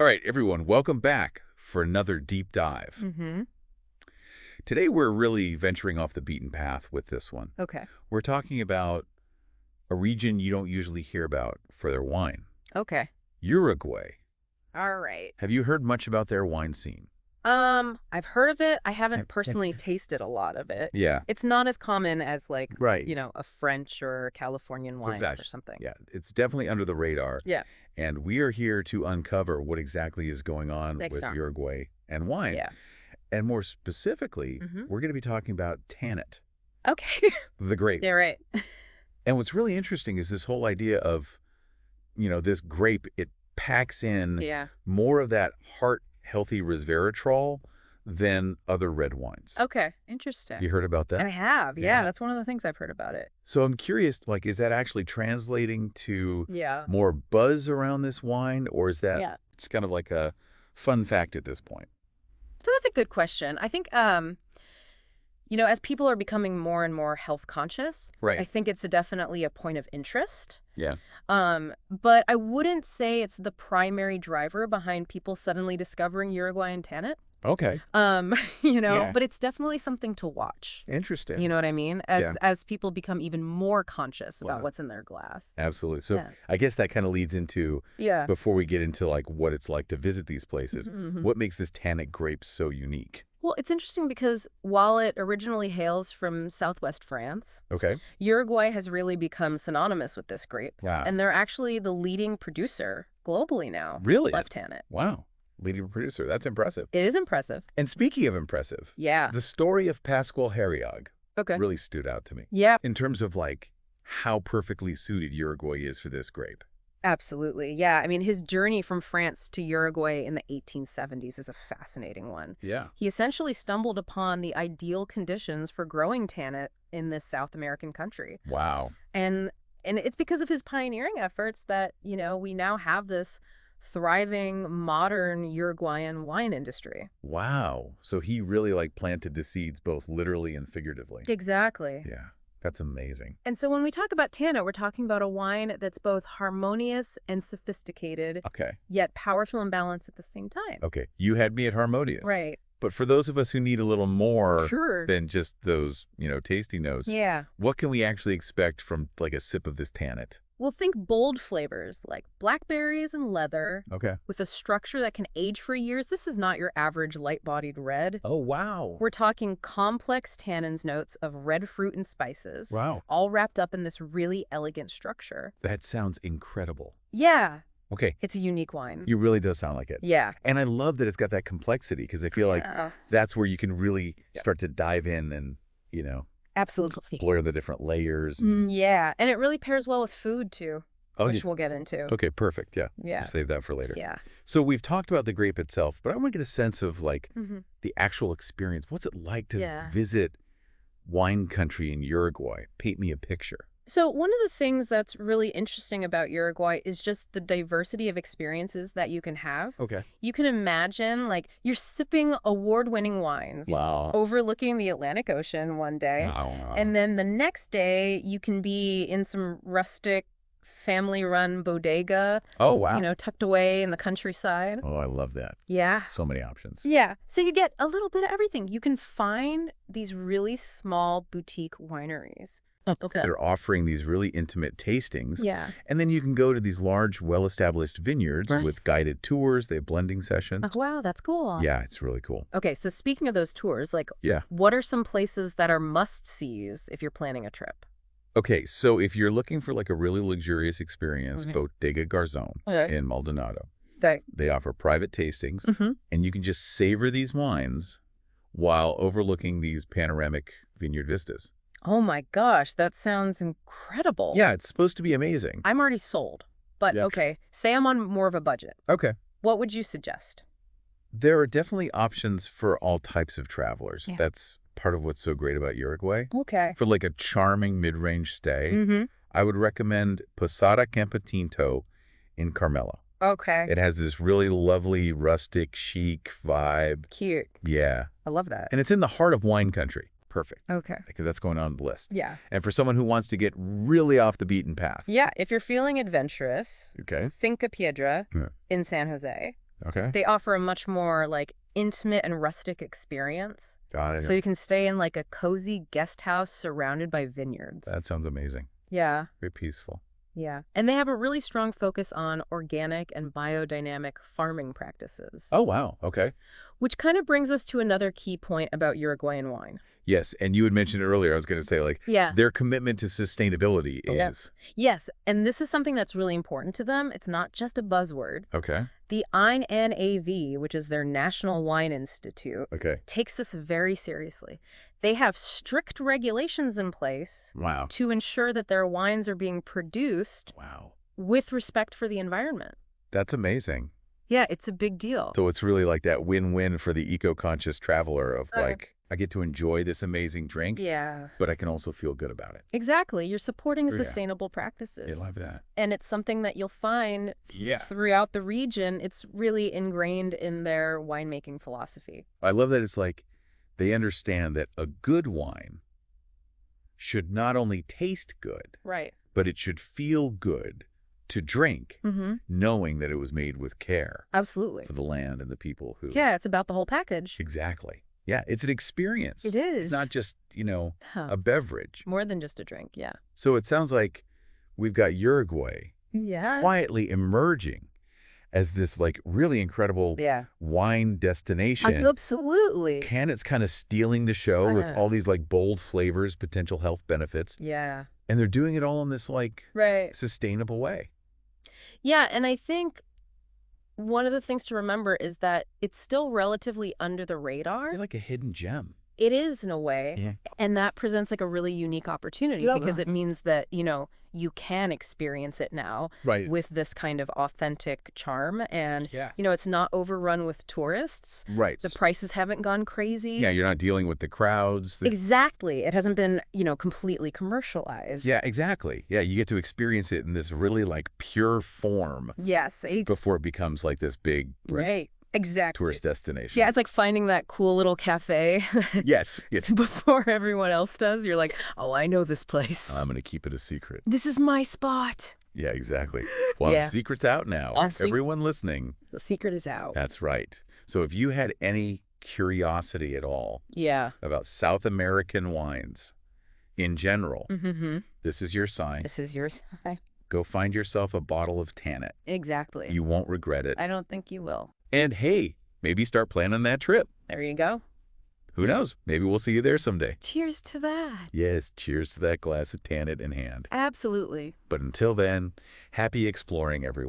All right, everyone, welcome back for another deep dive. Mm-hmm. Today, we're really venturing off the beaten path with this one. Okay. We're talking about a region you don't usually hear about for their wine, Okay. Uruguay. All right. Have you heard much about their wine scene? I've heard of it. I haven't personally tasted a lot of it. Yeah, It's not as common as right. a French or Californian wine or something. Yeah, it's definitely under the radar. Yeah. And we are here to uncover what exactly is going on Next with time. Uruguay and wine. Yeah. And more specifically, Mm-hmm. we're going to be talking about Tanit, Okay. the grape. Yeah, right. And what's really interesting is this whole idea of, this grape, it packs in Yeah. more of that heart-healthy resveratrol than other red wines. Okay. Interesting. You heard about And I that? have. Yeah. Yeah, that's one of the things I've heard about it. So I'm curious, is that actually translating to Yeah. more buzz around this wine, or is that Yeah. it's kind of like a fun fact at this point? So that's a good question. I think, as people are becoming more and more health conscious, Right. I think it's definitely a point of interest. Yeah. But I wouldn't say it's the primary driver behind people suddenly discovering Uruguayan Tanit. Okay. Yeah. But it's definitely something to watch. Interesting. You know what I mean? As people become even more conscious about Wow. what's in their glass. Absolutely. So Yeah. I guess that kind of leads into, Yeah. before we get into what it's like to visit these places, Mhm. what makes this Tannic grape so unique? Well, it's interesting because while it originally hails from southwest France, Okay. Uruguay has really become synonymous with this grape. Wow. And they're actually the leading producer globally now. Really? Of Tanit. Wow. Leading producer. That's impressive. It is impressive. And speaking of impressive, Yeah. the story of Pascual Heriog Okay. really stood out to me Yeah. in terms of how perfectly suited Uruguay is for this grape. Absolutely. Yeah. I mean, his journey from France to Uruguay in the 1870s is a fascinating one. Yeah. He essentially stumbled upon the ideal conditions for growing Tanit in this South American country. Wow. And it's because of his pioneering efforts that, we now have this thriving, modern Uruguayan wine industry. Wow. So he really planted the seeds both literally and figuratively. Exactly. Yeah. That's amazing. And so when we talk about Tanit, we're talking about a wine that's both harmonious and sophisticated, Okay. yet powerful and balanced at the same time. Okay. You had me at harmonious. Right. But for those of us who need a little more Sure. than just those, tasty notes, Yeah. what can we actually expect from a sip of this Tanit? We'll think bold flavors like blackberries and leather Okay. with a structure that can age for years. This is not your average light-bodied red. Oh, wow. We're talking complex tannins notes of red fruit and spices, Wow. all wrapped up in this really elegant structure. That sounds incredible. Yeah, Okay. it's a unique wine. You really does sound like it. Yeah. And I love that it's got that complexity because I feel like Yeah. that's where you can really start to dive in and, Absolutely. explore the different layers. Yeah, and it really pairs well with food, too, Oh, which we'll get into. okay, perfect. Yeah. Yeah. Just save that for later. Yeah. So we've talked about the grape itself, but I want to get a sense of hmm the actual experience. What's it like to Yeah. visit wine country in Uruguay? Paint me a picture. So one of the things that's really interesting about Uruguay is just the diversity of experiences that you can have. Okay. You can imagine, you're sipping award-winning wines, Wow. overlooking the Atlantic Ocean one day, and then the next day you can be in some rustic, family-run bodega, Oh, wow. tucked away in the countryside. Oh, I love that. Yeah. So many options. Yeah. So you get a little bit of everything. You can find these really small boutique wineries. Okay. They're offering these really intimate tastings. Yeah. And then you can go to these large, well-established vineyards Right. with guided tours. They have blending sessions. Oh, wow, that's cool. Yeah, it's really cool. Okay, so speaking of those tours, Yeah. what are some places that are must-sees if you're planning a trip? Okay, so if you're looking for a really luxurious experience, Okay. Bodega Garzon Okay. in Maldonado, That. they offer private tastings, Mm-hmm. and you can just savor these wines while overlooking these panoramic vineyard vistas. Oh my gosh, that sounds incredible. Yeah, it's supposed to be amazing. I'm already sold. But Yes. okay, say I'm on more of a budget. Okay. What would you suggest? There are definitely options for all types of travelers. Yeah. That's part of what's so great about Uruguay. Okay. For a charming mid-range stay, Mm-hmm. I would recommend Posada Campotinto in Carmelo. Okay. It has this really lovely, rustic, chic vibe. Cute. Yeah. I love that. And it's in the heart of wine country. Perfect. Okay. That's going on the list. Yeah. And for someone who wants to get really off the beaten path. Yeah, if you're feeling adventurous, Okay. Finca Piedra Yeah. in San Jose, Okay. They offer a much more, like, intimate and rustic experience. Got it. So you can stay in, like, a cozy guest house surrounded by vineyards. That sounds amazing. Yeah. Very peaceful. Yeah. And they have a really strong focus on organic and biodynamic farming practices. Oh, wow. Okay. Which kind of brings us to another key point about Uruguayan wine. Yes, and you had mentioned earlier, I was going to say, like, Yeah. their commitment to sustainability is... Yes, and this is something that's really important to them. It's not just a buzzword. Okay. The INAV, which is their National Wine Institute, Okay. takes this very seriously. They have strict regulations in place Wow. to ensure that their wines are being produced with respect for the environment. That's amazing. Yeah, it's a big deal. So it's really like that win-win for the eco-conscious traveler of like, I get to enjoy this amazing drink, but I can also feel good about it. Exactly. You're supporting sustainable practices. I love that. And it's something that you'll find throughout the region. It's really ingrained in their winemaking philosophy. I love that it's like they understand that a good wine should not only taste good, but it should feel good to drink, knowing that it was made with care. Absolutely. For the land and the people who... Yeah, it's about the whole package. Exactly. Yeah, it's an experience. It is. It's not just, a beverage. More than just a drink, yeah. So it sounds like we've got Uruguay quietly emerging as this, like, really incredible wine destination. Absolutely. It's kind of stealing the show with all these, like, bold flavors, potential health benefits. Yeah. And they're doing it all in this, like, sustainable way. Yeah, and I think one of the things to remember is that it's still relatively under the radar. It's like a hidden gem. It is, in a way. Yeah. And that presents like a really unique opportunity because it means that, you can experience it now with this kind of authentic charm. And, it's not overrun with tourists. Right. The prices haven't gone crazy. Yeah, you're not dealing with the crowds. Exactly. It hasn't been, completely commercialized. Yeah, exactly. Yeah, you get to experience it in this really, like, pure form. Yes. Before it becomes, like, this big... Exactly. Tourist destination. Yeah, it's like finding that cool little cafe. Yes. Before everyone else does. You're like, oh, I know this place. I'm going to keep it a secret. This is my spot. Yeah, exactly. Well, the secret's out now. Everyone listening. The secret is out. That's right. So if you had any curiosity at all about South American wines in general, this is your sign. This is your sign. Go find yourself a bottle of Tanit. Exactly. You won't regret it. I don't think you will. And hey, maybe start planning that trip. There you go. Who knows? Maybe we'll see you there someday. Cheers to that. Yes, cheers to that glass of Tanit in hand. Absolutely. But until then, happy exploring, everyone.